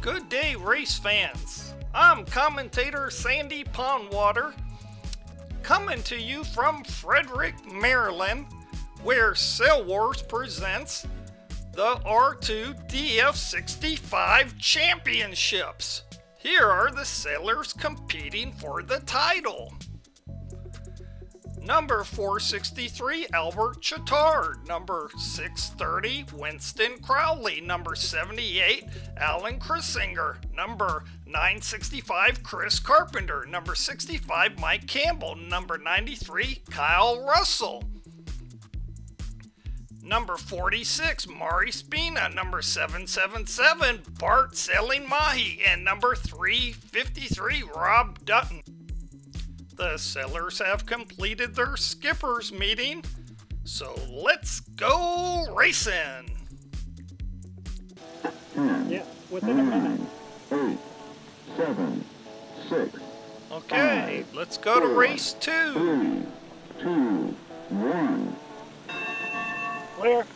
Good day, race fans. I'm commentator Sandy Pondwater, coming to you from Frederick, Maryland, where Sail Wars presents the R2 DF65 Championships. Here are the sailors competing for the title. Number 463, Albert Chittard. Number 630, Winston Crowley. Number 78, Alan Chrissinger. Number 965, Chris Carpenter. Number 65, Mike Campbell. Number 93, Kyle Russell. Number 46, Mari Spina. Number 777, Bart Sailing Mahi. And number 353, Rob Dutton. The sailors have completed their skipper's meeting, so let's go racing! 10, yeah, within a minute. 8, 7, 6. Okay, 5, let's go to 4, race 2. 3, 2, 1. Clear.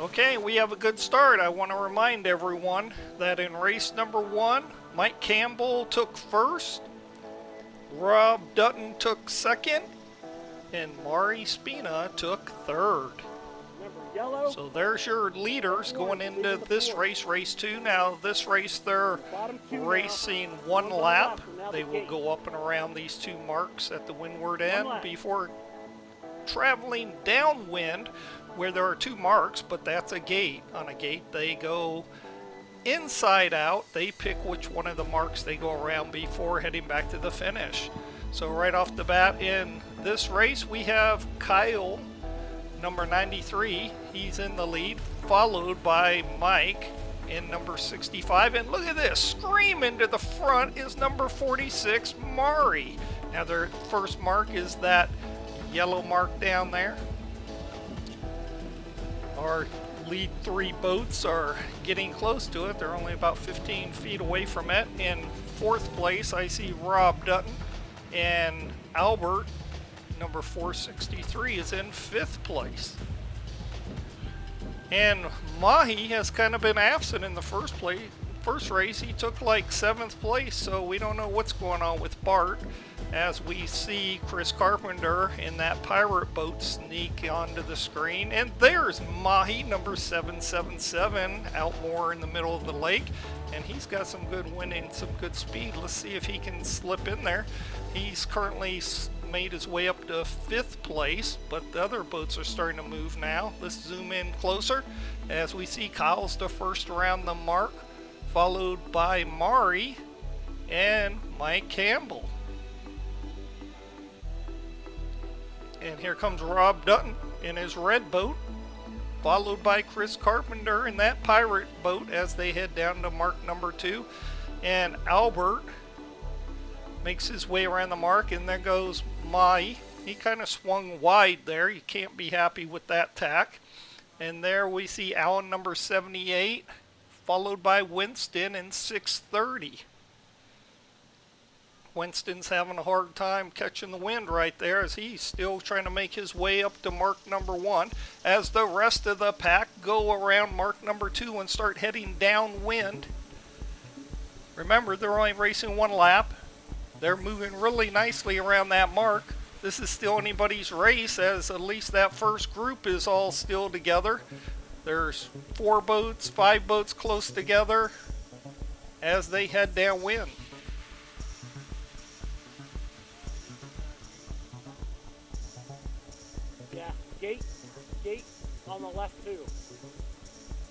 Okay, we have a good start. I want to remind everyone that in race number 1, Mike Campbell took first, Rob Dutton took second, and Mari Spina took third. Remember yellow. So there's your leaders going into this race, race 2. Now this race they're racing one lap. They will go up and around these two marks at the windward end before traveling downwind where there are two marks, but that's a gate. On a gate they go inside out. They pick which one of the marks they go around before heading back to the finish. So right off the bat in this race we have Kyle, number 93. He's in the lead, followed by Mike in number 65. And look at this, screaming to the front is number 46, Mari. Now their first mark is that yellow mark down there. Our lead three boats are getting close to it. They're only about 15 feet away from it. In fourth place, I see Rob Dutton, and Albert, number 463, is in fifth place. And Mahi has kind of been absent in the first race. He took like 7th place, so we don't know what's going on with Bart, as we see Chris Carpenter in that pirate boat sneak onto the screen. And there's Mahi, number 777, out more in the middle of the lake, and he's got some good wind and some good speed. Let's see if he can slip in there. He's currently made his way up to 5th place, but the other boats are starting to move now. Let's zoom in closer as we see Kyle's the first around the mark, followed by Mari and Mike Campbell. And here comes Rob Dutton in his red boat, followed by Chris Carpenter in that pirate boat as they head down to mark number 2. And Albert makes his way around the mark, and there goes Mai. He kind of swung wide there. You can't be happy with that tack. And there we see Alan, number 78, followed by Winston in 630. Winston's having a hard time catching the wind right there as he's still trying to make his way up to mark number 1 as the rest of the pack go around mark number 2 and start heading downwind. Remember, they're only racing one lap. They're moving really nicely around that mark. This is still anybody's race, as at least that first group is all still together. There's 4 boats, 5 boats close together as they head downwind. Gate on the left too.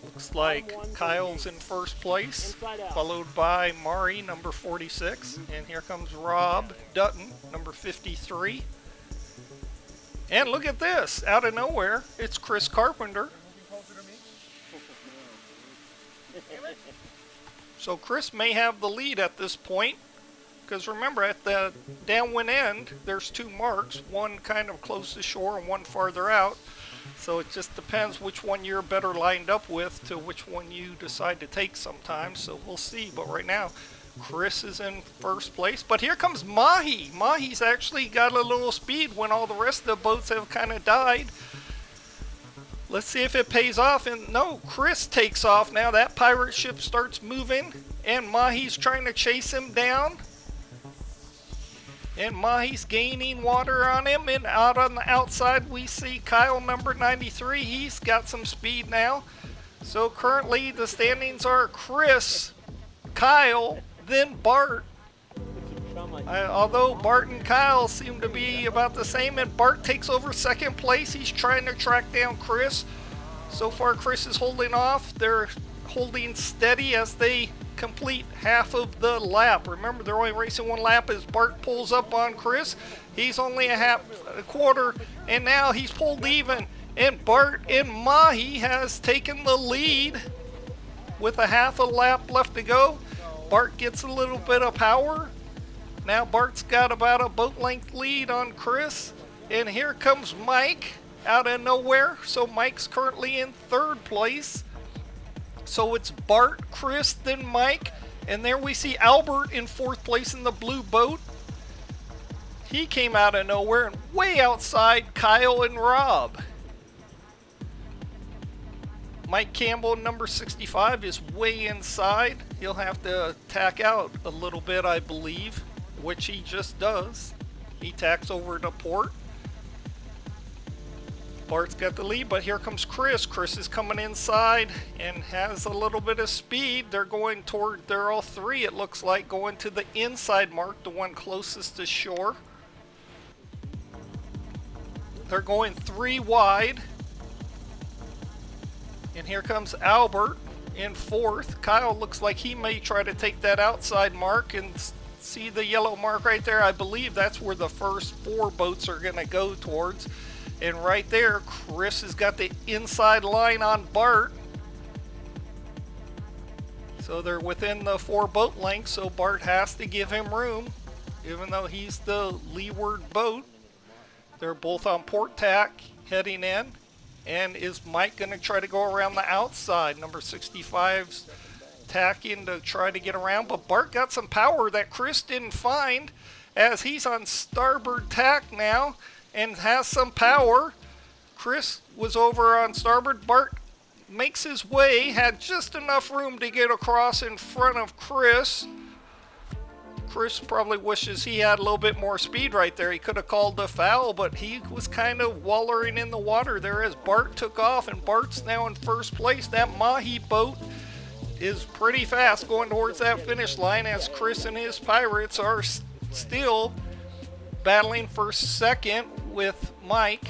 Looks like Kyle's in first place, followed by Mari, number 46. And here comes Rob Dutton, number 53. And look at this, out of nowhere, it's Chris Carpenter. So Chris may have the lead at this point, because remember, at the downwind end, there's 2 marks, one kind of close to shore and one farther out. So it just depends which one you're better lined up with to which one you decide to take sometimes. So we'll see. But right now, Chris is in first place. But here comes Mahi. Mahi's actually got a little speed when all the rest of the boats have kind of died. Let's see if it pays off. And no, Chris takes off now. That pirate ship starts moving, and Mahi's trying to chase him down. And Mahi's gaining water on him. And out on the outside, we see Kyle, number 93. He's got some speed now. So currently, the standings are Chris, Kyle, then Bart. Although Bart and Kyle seem to be about the same, and Bart takes over second place. He's trying to track down Chris. So far, Chris is holding off. They're holding steady as they complete half of the lap. Remember, they're only racing one lap as Bart pulls up on Chris. He's only a quarter, and now he's pulled even. And Bart and Mahi has taken the lead with a half a lap left to go. Bart gets a little bit of power. Now Bart's got about a boat length lead on Chris. And here comes Mike out of nowhere. So Mike's currently in third place. So it's Bart, Chris, then Mike. And there we see Albert in fourth place in the blue boat. He came out of nowhere and way outside Kyle and Rob. Mike Campbell, number 65, is way inside. He'll have to tack out a little bit, I believe, which he just does. He tacks over to port. Bart's got the lead, but here comes Chris. Chris is coming inside and has a little bit of speed. They're going toward, they're all three, it looks like, going to the inside mark, the one closest to shore. They're going 3 wide. And here comes Albert in fourth. Kyle looks like he may try to take that outside mark, and see the yellow mark right there. I believe that's where the first 4 boats are going to go towards. And right there, Chris has got the inside line on Bart. So they're within the 4 boat lengths, so Bart has to give him room, even though he's the leeward boat. They're both on port tack heading in. And is Mike going to try to go around the outside? Number 65's tacking to try to get around. But Bart got some power that Chris didn't find, as he's on starboard tack now and has some power. Chris was over on starboard. Bart makes his way, had just enough room to get across in front of Chris. Chris probably wishes he had a little bit more speed right there. He could have called the foul, but he was kind of wallering in the water there as Bart took off, and Bart's now in first place. That Mahi boat is pretty fast going towards that finish line, as Chris and his Pirates are still battling for second with Mike.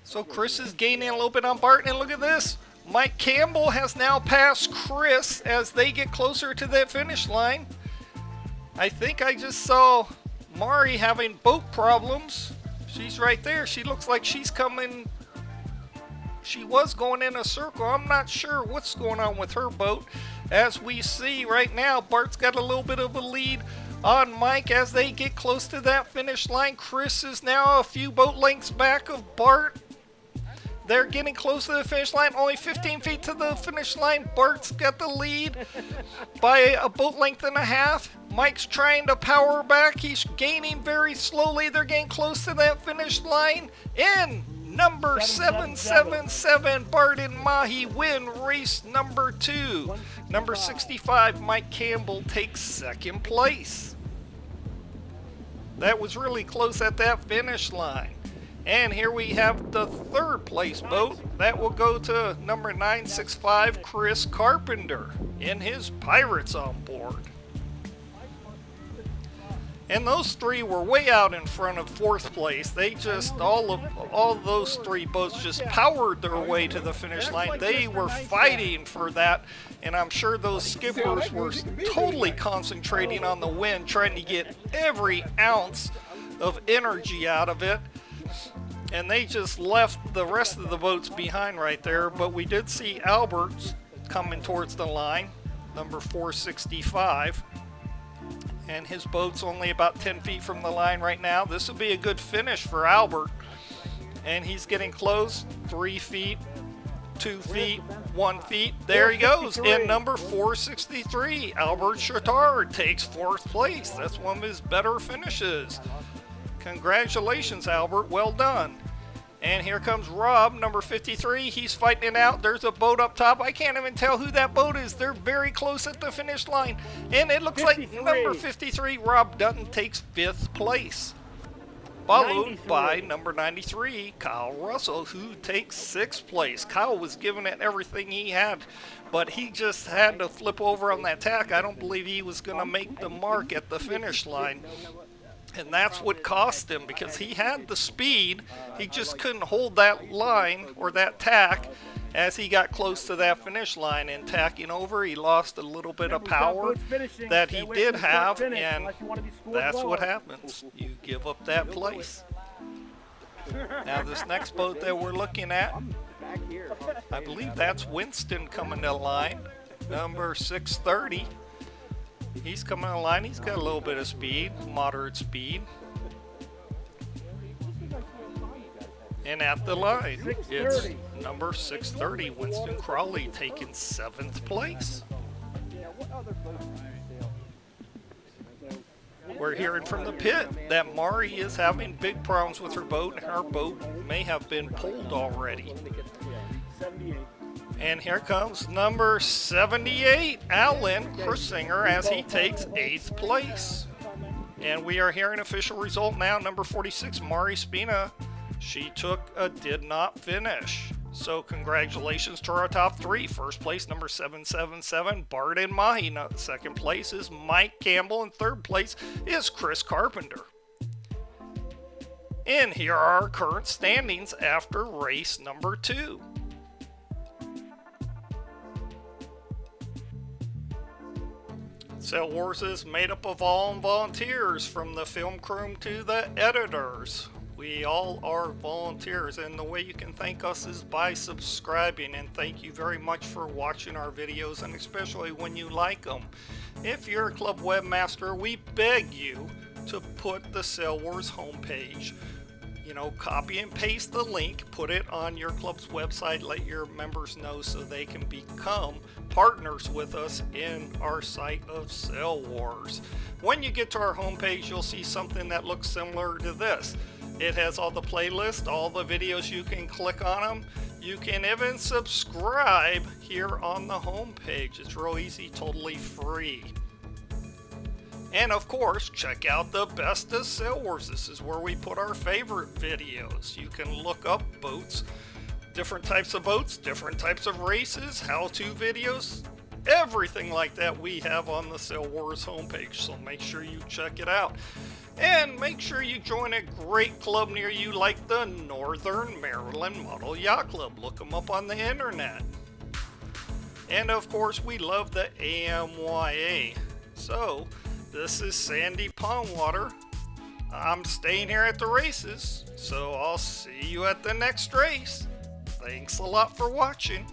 So Chris is gaining a little bit on Bart, and look at this. Mike Campbell has now passed Chris as they get closer to that finish line. I think I just saw Mari having boat problems. She's right there. She looks like she's coming. She was going in a circle. I'm not sure what's going on with her boat. As we see right now, Bart's got a little bit of a lead on Mike as they get close to that finish line. Chris is now a few boat lengths back of Bart. They're getting close to the finish line, only 15 feet to the finish line. Bart's got the lead by a boat length and a half. Mike's trying to power back. He's gaining very slowly. They're getting close to that finish line. And number 777, Bart and Mahi win race number 2. Number 65, Mike Campbell, takes second place. That was really close at that finish line. And here we have the third place boat. That will go to number 965, Chris Carpenter, in his Pirates on board. And those 3 were way out in front of fourth place. They just, all of those 3 boats just powered their way to the finish line. They were fighting for that. And I'm sure those skippers were totally concentrating on the wind, trying to get every ounce of energy out of it. And they just left the rest of the boats behind right there. But we did see Albert coming towards the line, number 465. And his boat's only about 10 feet from the line right now. This will be a good finish for Albert. And he's getting close. 3 feet, 2 feet, 1 feet. There he goes. And number 463, Albert Chattard, takes 4th place. That's one of his better finishes. Congratulations, Albert. Well done. And here comes Rob, number 53. He's fighting it out. There's a boat up top. I can't even tell who that boat is. They're very close at the finish line. And it looks 53. like number 53, Rob Dutton, takes 5th place. Followed 93. by number 93, Kyle Russell, who takes 6th place. Kyle was giving it everything he had, but he just had to flip over on that tack. I don't believe he was going to make the mark at the finish line. And that's what cost him, because he had the speed. He just couldn't hold that line or that tack as he got close to that finish line. And tacking over, he lost a little bit of power that he did have, and that's what happens. You give up that place. Now this next boat that we're looking at, I believe that's Winston coming to line, number 630. He's coming on the line. He's got a little bit of speed, moderate speed. And at the line, it's number 630, Winston Crawley, taking 7th place. We're hearing from the pit that Mari is having big problems with her boat, and her boat may have been pulled already. And here comes number 78, Alan Chrissinger, as he takes 8th place. And we are hearing official result now. Number 46, Mari Spina, she took a did not finish. So congratulations to our top 3. First place, number 777, Bart and Mahi. Second place is Mike Campbell, and third place is Chris Carpenter. And here are our current standings after race number 2. Sail Wars is made up of all volunteers, from the film crew to the editors. We all are volunteers, and the way you can thank us is by subscribing, and thank you very much for watching our videos, and especially when you like them. If you're a club webmaster, we beg you to put the Sail Wars homepage. Copy and paste the link, put it on your club's website, let your members know so they can become partners with us in our site of Sail Wars. When you get to our homepage, you'll see something that looks similar to this. It has all the playlists, all the videos. You can click on them. You can even subscribe here on the homepage. It's real easy, totally free. And of course, check out the Best of Sail Wars. This is where we put our favorite videos. You can look up boats, different types of boats, different types of races, how-to videos, everything like that we have on the Sail Wars homepage. So make sure you check it out. And make sure you join a great club near you like the Northern Maryland Model Yacht Club. Look them up on the internet. And of course, we love the AMYA. So, this is Sandy Pondwater. I'm staying here at the races, so I'll see you at the next race. Thanks a lot for watching.